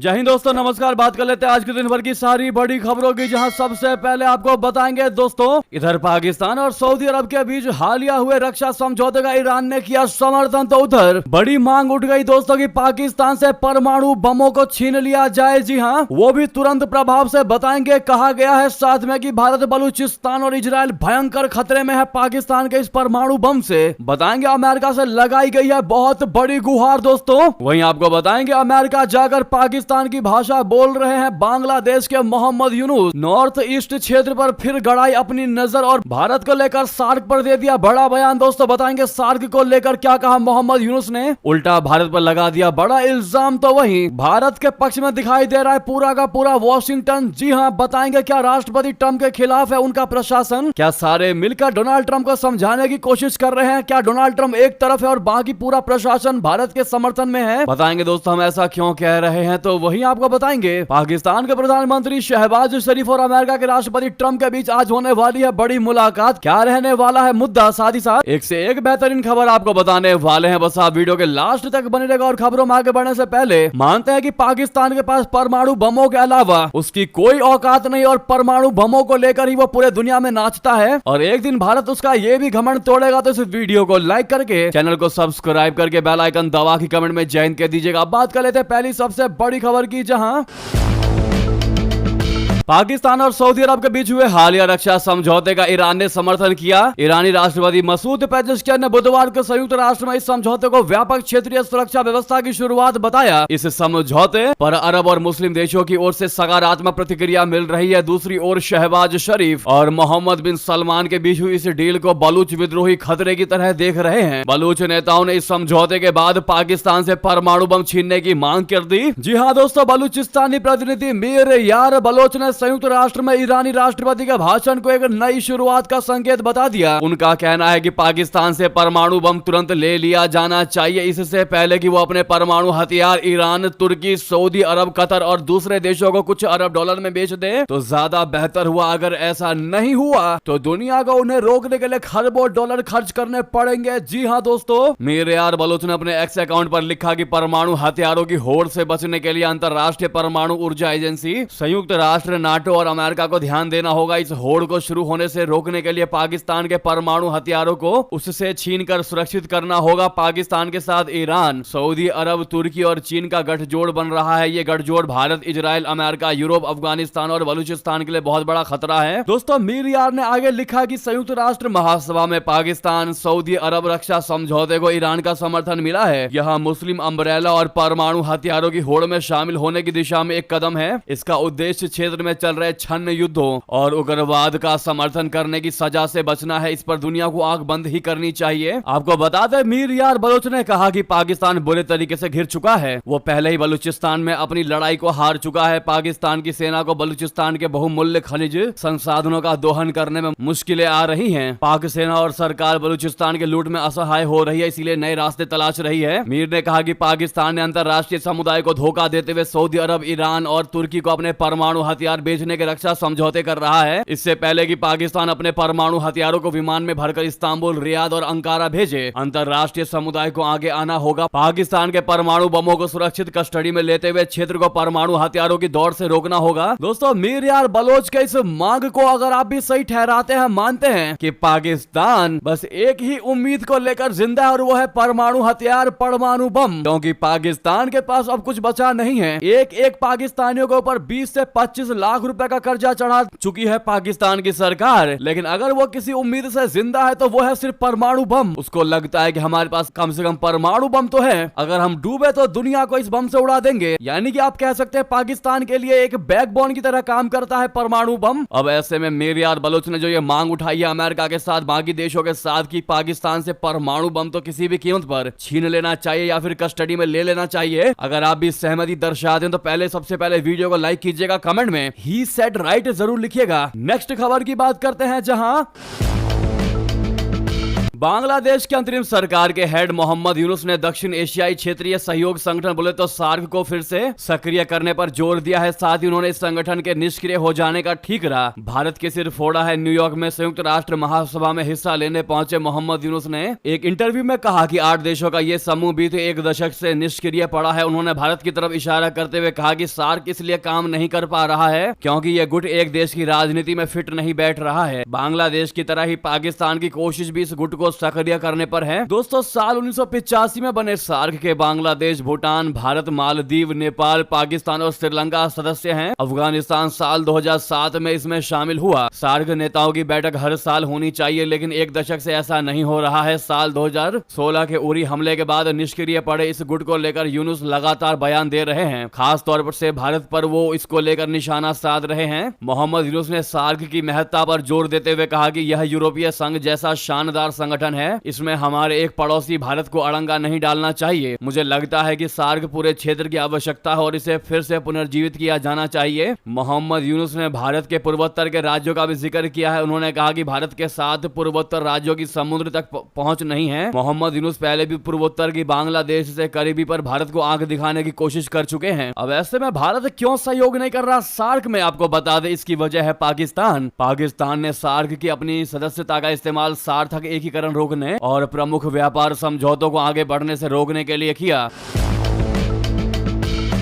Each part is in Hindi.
जय हिंद दोस्तों, नमस्कार। बात कर लेते हैं आज के दिन भर की सारी बड़ी खबरों की, जहां सबसे पहले आपको बताएंगे दोस्तों, इधर पाकिस्तान और सऊदी अरब के बीच हालिया हुए रक्षा समझौते का ईरान ने किया समर्थन, तो उधर बड़ी मांग उठ गई दोस्तों कि पाकिस्तान से परमाणु बमों को छीन लिया जाए। जी हां, वो भी तुरंत प्रभाव से बताएंगे। कहा गया है साथ में कि भारत, बलूचिस्तान और इजराइल भयंकर खतरे में है पाकिस्तान के इस परमाणु बम से। बताएंगे अमेरिका से लगाई गई है बहुत बड़ी गुहार दोस्तों। वहीं आपको बताएंगे अमेरिका जाकर पाकिस्तान की भाषा बोल रहे हैं बांग्लादेश के मोहम्मद यूनुस। नॉर्थ ईस्ट क्षेत्र पर फिर गड़ाई अपनी नजर और भारत को लेकर सार्क पर दे दिया बड़ा बयान दोस्तों। बताएंगे सार्क को लेकर क्या कहा मोहम्मद यूनुस ने, उल्टा भारत पर लगा दिया बड़ा इल्जाम। तो वहीं भारत के पक्ष में दिखाई दे रहा है पूरा का पूरा वॉशिंगटन। जी हां, बताएंगे क्या राष्ट्रपति ट्रंप के खिलाफ है उनका प्रशासन, क्या सारे मिलकर डोनाल्ड ट्रंप को समझाने की कोशिश कर रहे हैं, क्या डोनाल्ड ट्रंप एक तरफ है और बाकी पूरा प्रशासन भारत के समर्थन में है। बताएंगे दोस्तों हम ऐसा क्यों कह रहे हैं। तो वहीं आपको बताएंगे पाकिस्तान के प्रधानमंत्री शहबाज शरीफ और अमेरिका के राष्ट्रपति ट्रंप के बीच आज होने वाली है बड़ी मुलाकात। क्या रहने वाला है मुद्दा, साथ ही साथ एक से एक बेहतरीन खबर आपको बताने वाले हैं। बस आप वीडियो के लास्ट तक बने रहेगा। और खबरों में आगे बढ़ने से पहले मानते हैं कि पाकिस्तान के पास परमाणु बमों के अलावा उसकी कोई औकात नहीं और परमाणु बमों को लेकर ही वो पूरे दुनिया में नाचता है। और एक दिन भारत उसका ये भी घमंड तोड़ेगा। तो इस वीडियो को लाइक करके, चैनल को सब्सक्राइब करके, बेल आइकन दबा के कमेंट में जय हिंद कह दीजिएगा। बात कर लेते हैं पहली सबसे बड़ी खबर की, जहां पाकिस्तान और सऊदी अरब के बीच हुए हालिया रक्षा समझौते का ईरान ने समर्थन किया। ईरानी राष्ट्रपति मसूद पेजेश्कियान ने बुधवार को संयुक्त राष्ट्र में इस समझौते को व्यापक क्षेत्रीय सुरक्षा व्यवस्था की शुरुआत बताया। इस समझौते पर अरब और मुस्लिम देशों की ओर से सकारात्मक प्रतिक्रिया मिल रही है। दूसरी ओर शहबाज शरीफ और मोहम्मद बिन सलमान के बीच हुई इस डील को बलूच विद्रोही खतरे की तरह देख रहे हैं। बलूच नेताओं ने इस समझौते के बाद पाकिस्तान से परमाणु बम छीनने की मांग कर दी। जी हाँ दोस्तों, बलूचिस्तानी प्रतिनिधि मीर यार बलोच ने संयुक्त राष्ट्र में ईरानी राष्ट्रपति के भाषण को एक नई शुरुआत का संकेत बता दिया। उनका कहना है कि पाकिस्तान से परमाणु बम तुरंत ले लिया जाना चाहिए, इससे पहले कि वो अपने परमाणु हथियार ईरान, तुर्की, सऊदी अरब, कतर और दूसरे देशों को कुछ अरब डॉलर में बेच दे तो ज्यादा बेहतर हुआ। अगर ऐसा नहीं हुआ तो दुनिया को उन्हें रोकने के लिए खरबों डॉलर खर्च करने पड़ेंगे। जी हाँ दोस्तों, मीर यार बलोच ने अपने एक्स अकाउंट पर लिखा कि परमाणु हथियारों की होड़ से बचने के लिए अंतरराष्ट्रीय परमाणु ऊर्जा एजेंसी, संयुक्त राष्ट्र, नाटो और अमेरिका को ध्यान देना होगा। इस होड़ को शुरू होने से रोकने के लिए पाकिस्तान के परमाणु हथियारों को उससे छीनकर सुरक्षित करना होगा। पाकिस्तान के साथ ईरान, सऊदी अरब, तुर्की और चीन का गठजोड़ बन रहा है। ये गठजोड़ Bharat, Israel, America, Europe, Afghanistan और बलूचिस्तान के लिए बहुत बड़ा खतरा है। दोस्तों मीर यार ने आगे लिखा कि संयुक्त राष्ट्र महासभा में पाकिस्तान सऊदी अरब रक्षा समझौते को ईरान का समर्थन मिला है। यह मुस्लिम अम्ब्रेला और परमाणु हथियारों की होड़ में शामिल होने की दिशा में एक कदम है। इसका उद्देश्य क्षेत्र में चल रहे छन्न युद्धों और उग्रवाद का समर्थन करने की सजा से बचना है। इस पर दुनिया को आंख बंद ही करनी चाहिए। आपको बता दें मीर यार बलोच ने कहा कि पाकिस्तान बुरे तरीके से घिर चुका है। वो पहले ही बलूचिस्तान में अपनी लड़ाई को हार चुका है। पाकिस्तान की सेना को बलूचिस्तान के बहुमूल्य खनिज संसाधनों का दोहन करने में मुश्किलें आ रही हैं। पाक सेना और सरकार बलूचिस्तान के लूट में असहाय हो रही है, इसीलिए नए रास्ते तलाश रही है। मीर ने कहा कि पाकिस्तान ने अंतरराष्ट्रीय समुदाय को धोखा देते हुए सऊदी अरब, ईरान और तुर्की को अपने परमाणु हथियार बेचने के रक्षा समझौते कर रहा है। इससे पहले कि पाकिस्तान अपने परमाणु हथियारों को विमान में भरकर इस्तांबुल, रियाद और अंकारा भेजे, अंतरराष्ट्रीय समुदाय को आगे आना होगा। पाकिस्तान के परमाणु बमों को सुरक्षित कस्टडी में लेते हुए क्षेत्र को परमाणु हथियारों की दौड़ से रोकना होगा। दोस्तों मीर यार बलोच के इस मांग को अगर आप भी सही ठहराते हैं, मानते हैं कि पाकिस्तान बस एक ही उम्मीद को लेकर जिंदा है और वो है परमाणु हथियार, परमाणु बम, क्योंकि पाकिस्तान के पास अब कुछ बचा नहीं है। एक एक पाकिस्तानियों के ऊपर 20 से 25 लाख रुपए का कर्जा चढ़ा चुकी है पाकिस्तान की सरकार। लेकिन अगर वो किसी उम्मीद से जिंदा है तो वो है सिर्फ परमाणु बम। उसको लगता है कि हमारे पास कम से कम परमाणु बम तो है, अगर हम डूबे तो दुनिया को इस बम से उड़ा देंगे। यानी कि आप कह सकते हैं पाकिस्तान के लिए एक बैकबोन की तरह काम करता है परमाणु बम। अब ऐसे में मीर यार बलोच ने जो ये मांग उठाई है अमेरिका के साथ, बाकी देशों के साथ, कि पाकिस्तान से परमाणु बम तो किसी भी कीमत पर छीन लेना चाहिए या फिर कस्टडी में ले लेना चाहिए। अगर आप भी सहमति दर्शाते हैं तो पहले सबसे पहले वीडियो को लाइक कीजिएगा, कमेंट में ही सेड राइट जरूर लिखिएगा। नेक्स्ट खबर की बात करते हैं, जहां बांग्लादेश के अंतरिम सरकार के हेड मोहम्मद यूनुस ने दक्षिण एशियाई क्षेत्रीय सहयोग संगठन बोले तो सार्क को फिर से सक्रिय करने पर जोर दिया है। साथ ही उन्होंने इस संगठन के निष्क्रिय हो जाने का ठीकरा भारत के सिर फोड़ा है। न्यूयॉर्क में संयुक्त राष्ट्र महासभा में हिस्सा लेने पहुंचे मोहम्मद यूनुस ने एक इंटरव्यू में कहा कि 8 देशों का ये समूह बीते 1 दशक से निष्क्रिय पड़ा है। उन्होंने भारत की तरफ इशारा करते हुए कहा कि सार्क इसलिए काम नहीं कर पा रहा है क्योंकि यह गुट एक देश की राजनीति में फिट नहीं बैठ रहा है। बांग्लादेश की तरह ही पाकिस्तान की कोशिश भी इस गुट को सक्रिय करने पर है। दोस्तों, साल 1985 में बने सार्क के बांग्लादेश, भूटान, भारत, मालदीव, नेपाल, पाकिस्तान और श्रीलंका सदस्य हैं। अफगानिस्तान साल 2007 में इसमें शामिल हुआ। सार्क नेताओं की बैठक हर साल होनी चाहिए, लेकिन 1 दशक से ऐसा नहीं हो रहा है। साल 2016 के उरी हमले के बाद निष्क्रिय पड़े इस गुट को लेकर यूनुस लगातार बयान दे रहे हैं। खास तौर पर से भारत पर वो इसको लेकर निशाना साध रहे हैं। मोहम्मद यूनुस ने सार्क की महत्ता पर जोर देते हुए कहा कि यह यूरोपीय संघ जैसा शानदार संगठन है, इसमें हमारे एक पड़ोसी भारत को अड़ंगा नहीं डालना चाहिए। मुझे लगता है कि सार्क पूरे क्षेत्र की आवश्यकता है और इसे फिर से पुनर्जीवित किया जाना चाहिए। मोहम्मद यूनुस ने भारत के पूर्वोत्तर के राज्यों का भी जिक्र किया है। उन्होंने कहा कि भारत के साथ पूर्वोत्तर राज्यों की समुद्र तक पहुंच नहीं है। मोहम्मद यूनुस पहले भी पूर्वोत्तर की बांग्लादेश से करीबी पर भारत को आंख दिखाने की कोशिश कर चुके हैं। अब ऐसे में भारत क्यों सहयोग नहीं कर रहा सार्क में, आपको बता दें इसकी वजह है पाकिस्तान। पाकिस्तान ने सार्क की अपनी सदस्यता का इस्तेमाल सार्थक एकीकरण रोकने और प्रमुख व्यापार समझौतों को आगे बढ़ने से रोकने के लिए किया।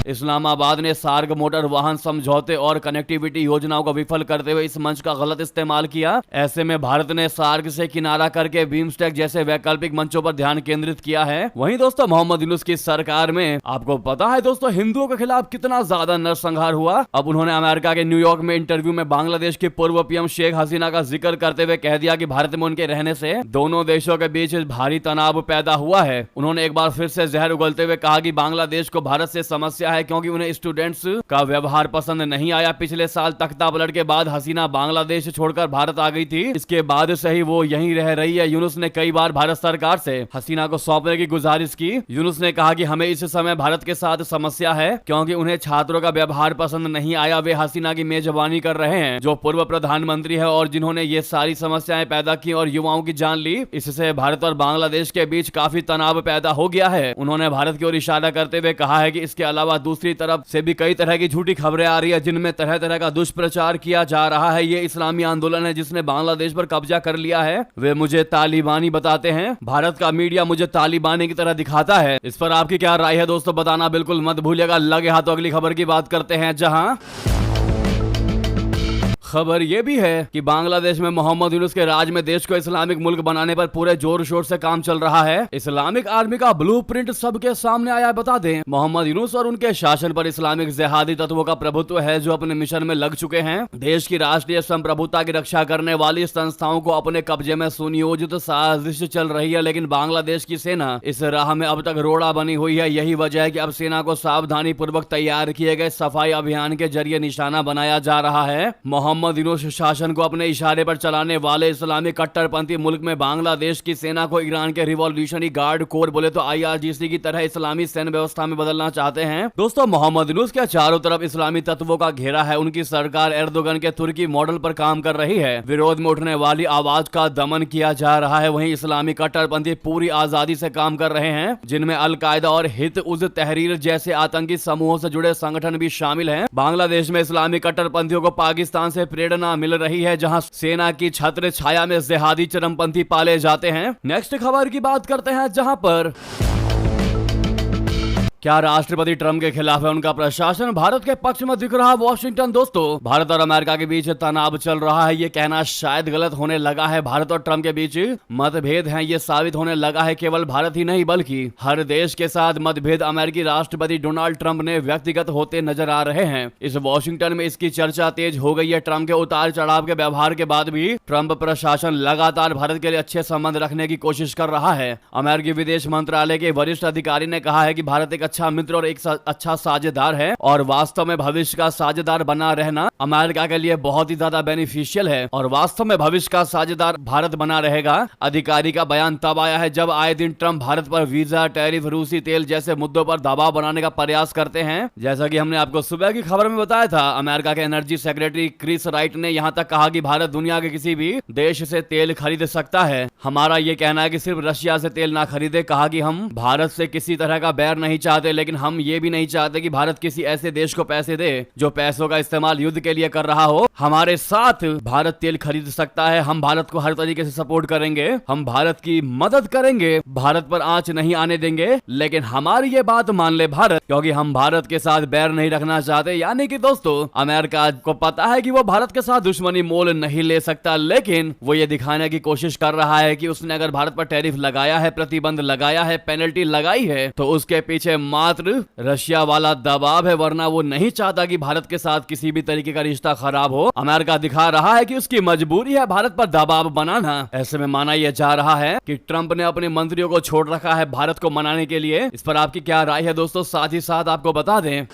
इस्लामाबाद ने सार्क मोटर वाहन समझौते और कनेक्टिविटी योजनाओं को विफल करते हुए इस मंच का गलत इस्तेमाल किया। ऐसे में भारत ने सार्क से किनारा करके बिम्स्टेक जैसे वैकल्पिक मंचों पर ध्यान केंद्रित किया है। वहीं दोस्तों, मोहम्मद यूनुस की सरकार में आपको पता है दोस्तों हिंदुओं के खिलाफ कितना ज्यादा नरसंहार हुआ। अब उन्होंने अमेरिका के न्यूयॉर्क में इंटरव्यू में बांग्लादेश की पूर्व पीएम शेख हसीना का जिक्र करते हुए कह दिया कि भारत में उनके रहने से दोनों देशों के बीच भारी तनाव पैदा हुआ है। उन्होंने एक बार फिर से जहर उगलते हुए कहा कि बांग्लादेश को भारत से समस्या है क्योंकि उन्हें स्टूडेंट्स का व्यवहार पसंद नहीं आया। पिछले साल तख्ता पलट के बाद हसीना बांग्लादेश छोड़कर भारत आ गई थी। इसके बाद से ही वो यहीं रह रही है। यूनुस ने कई बार भारत सरकार से हसीना को सौंपने की गुजारिश की। यूनुस ने कहा कि हमें इस समय भारत के साथ समस्या है क्योंकि उन्हें छात्रों का व्यवहार पसंद नहीं आया। वे हसीना की मेजबानी कर रहे हैं जो पूर्व प्रधानमंत्री है और जिन्होंने ये सारी समस्याएं पैदा की और युवाओं की जान ली। इससे भारत और बांग्लादेश के बीच काफी तनाव पैदा हो गया है। उन्होंने भारत की ओर इशारा करते हुए कहा है कि इसके अलावा दूसरी तरफ से भी कई तरह की झूठी खबरें आ रही है जिनमें तरह तरह का दुष्प्रचार किया जा रहा है। ये इस्लामी आंदोलन है जिसने बांग्लादेश पर कब्जा कर लिया है। वे मुझे तालिबानी बताते हैं। भारत का मीडिया मुझे तालिबानी की तरह दिखाता है। इस पर आपकी क्या राय है दोस्तों, बताना बिल्कुल मत भूलिएगा। लगे हाथों अगली खबर की बात करते हैं, जहां खबर यह भी है कि बांग्लादेश में मोहम्मद यूनुस के राज में देश को इस्लामिक मुल्क बनाने पर पूरे जोर शोर से काम चल रहा है। इस्लामिक आर्मी का ब्लूप्रिंट सबके सामने आया। बता दें, मोहम्मद यूनुस और उनके शासन पर इस्लामिक जिहादी तत्वों का प्रभुत्व है जो अपने मिशन में लग चुके हैं। देश की राष्ट्रीय संप्रभुता की रक्षा करने वाली संस्थाओं को अपने कब्जे में सुनियोजित साजिश चल रही है, लेकिन बांग्लादेश की सेना इस राह में अब तक रोड़ा बनी हुई है। यही वजह है कि अब सेना को सावधानी पूर्वक तैयार किए गए सफाई अभियान के जरिए निशाना बनाया जा रहा है। मोहम्मद यूनुस शासन को अपने इशारे पर चलाने वाले इस्लामी कट्टरपंथी मुल्क में बांग्लादेश की सेना को ईरान के रिवॉल्यूशनरी गार्ड कोर बोले तो IRGC की तरह इस्लामी सैन्य व्यवस्था में बदलना चाहते हैं। दोस्तों, मोहम्मद यूनुस के चारों तरफ इस्लामी तत्वों का घेरा है। उनकी सरकार एर्दोगन के तुर्की मॉडल पर काम कर रही है। विरोध में उठने वाली आवाज का दमन किया जा रहा है। वहीं इस्लामी कट्टरपंथी पूरी आजादी से काम कर रहे हैं, जिनमें अल-कायदा और हित उज तहरीर जैसे आतंकी समूहों से जुड़े संगठन भी शामिल हैं। बांग्लादेश में इस्लामी कट्टरपंथियों को पाकिस्तान से प्रेरणा मिल रही है, जहां सेना की छत्र छाया में जिहादी चरमपंथी पाले जाते हैं। नेक्स्ट खबर की बात करते हैं, जहां पर क्या राष्ट्रपति ट्रंप के खिलाफ है उनका प्रशासन, भारत के पक्ष में दिख रहा वॉशिंगटन। दोस्तों, भारत और अमेरिका के बीच तनाव चल रहा है, ये कहना शायद गलत होने लगा है। भारत और ट्रंप के बीच मतभेद हैं, ये साबित होने लगा है केवल भारत ही नहीं बल्कि हर देश के साथ मतभेद अमेरिकी राष्ट्रपति डोनाल्ड ट्रंप ने व्यक्तिगत होते नजर आ रहे हैं। इस वॉशिंगटन में इसकी चर्चा तेज हो गई है। ट्रंप के उतार चढ़ाव के व्यवहार के बाद भी ट्रंप प्रशासन लगातार भारत के लिए अच्छे संबंध रखने की कोशिश कर रहा है। अमेरिकी विदेश मंत्रालय के वरिष्ठ अधिकारी ने कहा है कि भारत एक अच्छा मित्र और एक अच्छा साझेदार है, और वास्तव में भविष्य का साझेदार बना रहना अमेरिका के लिए बहुत ही ज्यादा बेनिफिशियल है, और वास्तव में भविष्य का साझेदार भारत बना रहेगा। अधिकारी का बयान तब आया है जब आए दिन ट्रंप भारत पर वीजा, टैरिफ, रूसी तेल जैसे मुद्दों पर दबाव बनाने का प्रयास करते हैं। जैसा कि हमने आपको सुबह की खबर में बताया था, अमेरिका के एनर्जी सेक्रेटरी क्रिस राइट ने यहां तक कहा कि भारत दुनिया के किसी भी देश से तेल खरीद सकता है। हमारा यह कहना है कि सिर्फ रशिया से तेल ना खरीदे। कहा कि हम भारत से किसी तरह का बैर नहीं चाहते, लेकिन हम ये भी नहीं चाहते कि भारत किसी ऐसे देश को पैसे दे जो पैसों का इस्तेमाल युद्ध के लिए कर रहा हो। हमारे साथ भारत तेल खरीद सकता है, हम भारत को हर तरीके से सपोर्ट करेंगे, हम भारत की मदद करेंगे, भारत पर आंच नहीं आने देंगे, लेकिन हमारी ये बात मान ले भारत, क्योंकि हम भारत के साथ बैर नहीं रखना चाहते। यानी कि दोस्तों, अमेरिका को पता है कि वो भारत के साथ दुश्मनी मोल नहीं ले सकता, लेकिन वो ये दिखाने की कोशिश कर रहा है कि उसने अगर भारत पर टैरिफ लगाया है, प्रतिबंध लगाया है, पेनल्टी लगाई है, तो उसके पीछे मात्र रशिया वाला दबाव है, वरना वो नहीं चाहता कि भारत के साथ किसी भी तरीके का रिश्ता खराब हो। अमेरिका दिखा रहा है कि उसकी मजबूरी है भारत पर दबाव बनाना। ऐसे में माना यह जा रहा है कि ट्रंप ने अपने मंत्रियों को छोड़ रखा है भारत को मनाने के लिए। इस पर आपकी क्या राय है दोस्तों? साथ ही साथ आपको बता दें,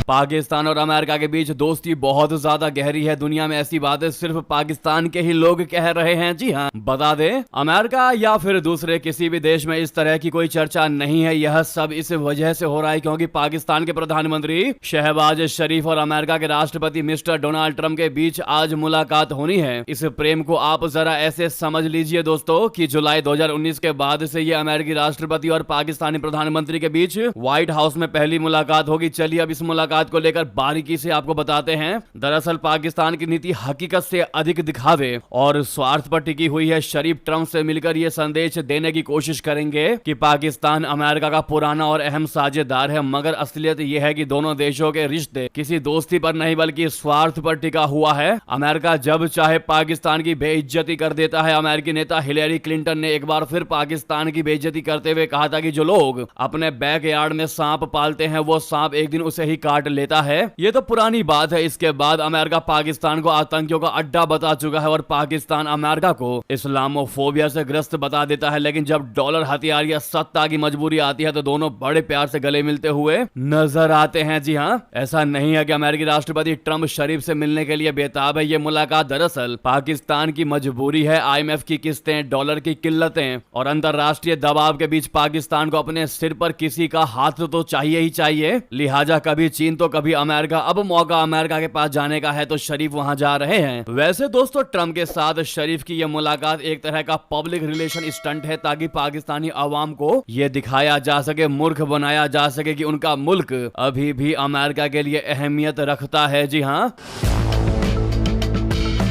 पाकिस्तान और अमेरिका के बीच दोस्ती बहुत ज्यादा गहरी है। दुनिया में ऐसी बातें सिर्फ पाकिस्तान के ही लोग कह रहे हैं। जी हाँ, बता दें, अमेरिका या फिर दूसरे किसी भी देश में इस तरह की कोई चर्चा नहीं है। यह सब इस वजह से हो रहा है क्योंकि पाकिस्तान के प्रधानमंत्री शहबाज शरीफ और अमेरिका के राष्ट्रपति मिस्टर डोनाल्ड ट्रंप के बीच आज मुलाकात होनी है। इस प्रेम को आप जरा ऐसे समझ लीजिए दोस्तों कि जुलाई 2019 के बाद से ये अमेरिकी राष्ट्रपति और पाकिस्तानी प्रधानमंत्री के बीच व्हाइट हाउस में पहली मुलाकात होगी। चलिए अब इस मुलाकात को लेकर बारीकी से आपको बताते हैं। दरअसल पाकिस्तान की नीति हकीकत से अधिक दिखावे और स्वार्थ पर टिकी हुई है। शरीफ ट्रंप से मिलकर यह संदेश देने की कोशिश करेंगे कि पाकिस्तान अमेरिका का पुराना और अहम साझेदार है, मगर असलियत यह है कि दोनों देशों के रिश्ते किसी दोस्ती पर नहीं बल्कि स्वार्थ पर टिका हुआ है। अमेरिका जब चाहे पाकिस्तान की बेइज्जती कर देता है। अमेरिकी नेता हिलेरी क्लिंटन ने एक बार फिर पाकिस्तान की बेइज्जती करते हुए कहा था कि जो लोग अपने बैकयार्ड में सांप पालते हैं वो सांप एक दिन उसे ही काट लेता है। ये तो पुरानी बात है। इसके बाद अमेरिका पाकिस्तान को आतंकियों का अड्डा बता चुका है और पाकिस्तान अमेरिका को इस्लामोफोबिया से ग्रस्त बता देता है। लेकिन जब डॉलर, हथियार या सत्ता की मजबूरी आती है तो दोनों बड़े प्यार से गले मिलते हुए नजर आते हैं। जी हाँ, ऐसा नहीं है कि अमेरिकी राष्ट्रपति ट्रंप शरीफ से मिलने के लिए बेताब है। ये मुलाकात दरअसल पाकिस्तान की मजबूरी है। IMF की किस्तें, डॉलर की किल्लतें और अंतरराष्ट्रीय दबाव के बीच पाकिस्तान को अपने सिर पर किसी का हाथ तो चाहिए ही चाहिए। लिहाजा कभी चीन तो कभी अमेरिका। अब मौका अमेरिका के पास जाने का है तो शरीफ वहां जा रहे हैं। वैसे दोस्तों, ट्रंप के साथ शरीफ की यह मुलाकात एक तरह का पब्लिक रिलेशन स्टंट है ताकि पाकिस्तानी अवाम को यह दिखाया जा सके, मूर्ख बनाया जा सके कि उनका मुल्क अभी भी अमेरिका के लिए अहमियत रखता है। जी हाँ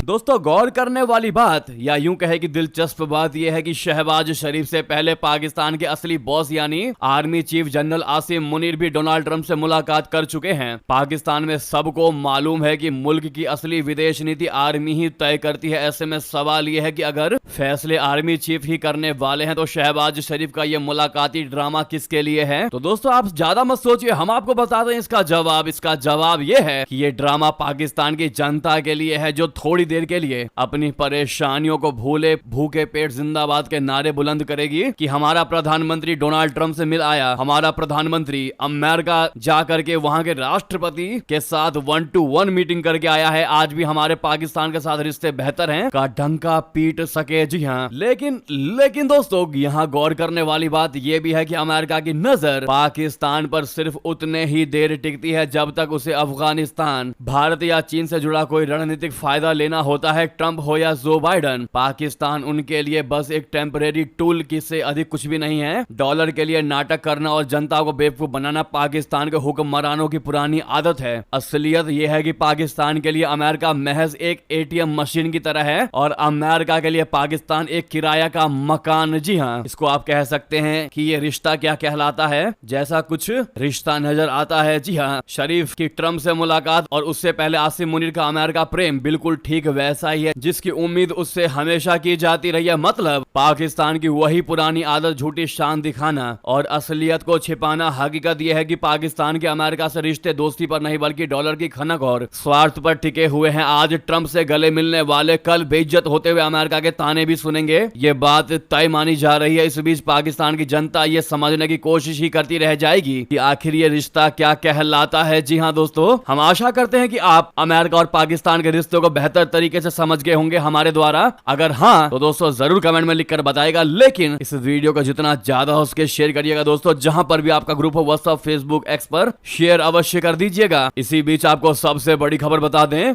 दोस्तों, गौर करने वाली बात या यूं कहे कि दिलचस्प बात यह है कि शहबाज शरीफ से पहले पाकिस्तान के असली बॉस यानी army chief general Asim Munir भी डोनाल्ड ट्रंप से मुलाकात कर चुके हैं। पाकिस्तान में सबको मालूम है कि मुल्क की असली विदेश नीति आर्मी ही तय करती है। ऐसे में सवाल यह है कि अगर फैसले आर्मी चीफ ही करने वाले हैं तो शहबाज शरीफ का यह मुलाकाती ड्रामा किसके लिए है? तो दोस्तों, आप ज्यादा मत सोचिए, हम आपको बता दें इसका जवाब यह है कि यह ड्रामा पाकिस्तान की जनता के लिए है, जो थोड़ी देर के लिए अपनी परेशानियों को भूले भूखे पेट जिंदाबाद के नारे बुलंद करेगी कि हमारा प्रधानमंत्री डोनाल्ड ट्रंप से मिल आया, हमारा प्रधानमंत्री अमेरिका जाकर के वहां के राष्ट्रपति के साथ 1-to-1 मीटिंग करके आया है, आज भी हमारे पाकिस्तान के साथ रिश्ते बेहतर हैं का डंका पीट सके। जी हाँ, लेकिन दोस्तों, यहाँ गौर करने वाली बात यह भी है कि अमेरिका की नजर पाकिस्तान पर सिर्फ उतने ही देर टिकती है जब तक उसे अफगानिस्तान, भारत या चीन से जुड़ा कोई रणनीतिक फायदा लेना होता है। ट्रंप हो या जो बाइडन, पाकिस्तान उनके लिए बस एक टेम्परेरी टूल से अधिक कुछ भी नहीं है। डॉलर के लिए नाटक करना और जनता को बेवकूफ बनाना पाकिस्तान के हुक्मरानों की पुरानी आदत है। असलियत यह है कि पाकिस्तान के लिए अमेरिका महज एक ATM मशीन की तरह है और अमेरिका के लिए पाकिस्तान एक किराया का मकान। जी हाँ, इसको आप कह सकते हैं कि ये रिश्ता क्या कहलाता है, जैसा कुछ रिश्ता नजर आता है। जी हाँ, शरीफ की ट्रंप से मुलाकात और उससे पहले आसिम मुनीर का अमेरिका प्रेम बिल्कुल ठीक वैसा ही है जिसकी उम्मीद उससे हमेशा की जाती रही है। मतलब पाकिस्तान की वही पुरानी आदत, झूठी शान दिखाना और असलियत को छिपाना। हकीकत यह है कि पाकिस्तान के अमेरिका से रिश्ते दोस्ती पर नहीं बल्कि डॉलर की खनक और स्वार्थ पर टिके हुए हैं। आज ट्रंप से गले मिलने वाले कल बेइज्जत होते हुए अमेरिका के ताने भी सुनेंगे, ये बात तय मानी जा रही है। इस बीच पाकिस्तान की जनता ये समझने की कोशिश ही करती रह जाएगी कि आखिर ये रिश्ता क्या कहलाता है। जी हाँ दोस्तों, हम आशा करते हैं कि आप अमेरिका और पाकिस्तान के रिश्तों को बेहतर तरीके से समझ गए होंगे हमारे द्वारा। अगर हाँ तो दोस्तों जरूर कमेंट में लिखकर बताएगा, लेकिन इस वीडियो को जितना ज्यादा हो सके शेयर करिएगा दोस्तों। जहां पर भी आपका ग्रुप हो व्हाट्सएप, फेसबुक, एक्स पर शेयर अवश्य कर दीजिएगा। इसी बीच आपको सबसे बड़ी खबर बता दें,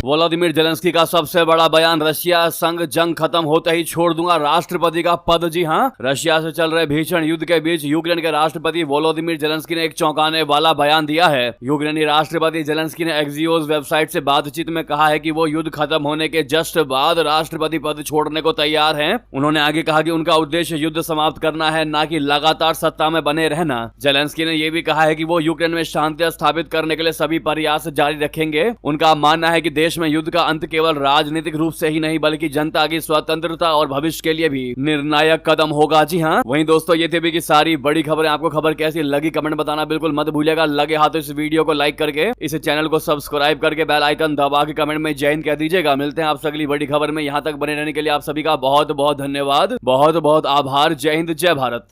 वोलोदिमीर जेलेंस्की का सबसे बड़ा बयान, रशिया संग जंग खत्म होते ही छोड़ दूंगा राष्ट्रपति का पद। जी हां, रशिया से चल रहे भीषण युद्ध के बीच यूक्रेन के राष्ट्रपति वोलोदिमीर जेलेंस्की ने एक चौंकाने वाला बयान दिया है। यूक्रेनी राष्ट्रपति जेलेंस्की ने एक्सियोस वेबसाइट से बातचीत में कहा है कि वो युद्ध खत्म होने के जस्ट बाद राष्ट्रपति पद छोड़ने को तैयार हैं। उन्होंने आगे कहा कि उनका उद्देश्य युद्ध समाप्त करना है, न कि लगातार सत्ता में बने रहना। जेलेंस्की ने यह भी कहा है कि वो यूक्रेन में शांति स्थापित करने के लिए सभी प्रयास जारी रखेंगे। उनका मानना है कि देश में युद्ध का अंत केवल राजनीतिक रूप से ही नहीं बल्कि जनता की स्वतंत्रता और भविष्य के लिए भी निर्णायक कदम होगा। जी हाँ, वहीं दोस्तों ये थे भी की सारी बड़ी खबरें। आपको खबर कैसी लगी कमेंट बताना बिल्कुल मत भूलिएगा। लगे हाथ इस वीडियो को लाइक करके, इस चैनल को सब्सक्राइब करके बेल आइकन दबा के कमेंट में जय हिंद कह दीजिएगा। मिलते हैं आपसे अगली बड़ी खबर में। यहाँ तक बने रहने के लिए आप सभी का बहुत बहुत धन्यवाद, बहुत बहुत आभार। जय हिंद, जय भारत।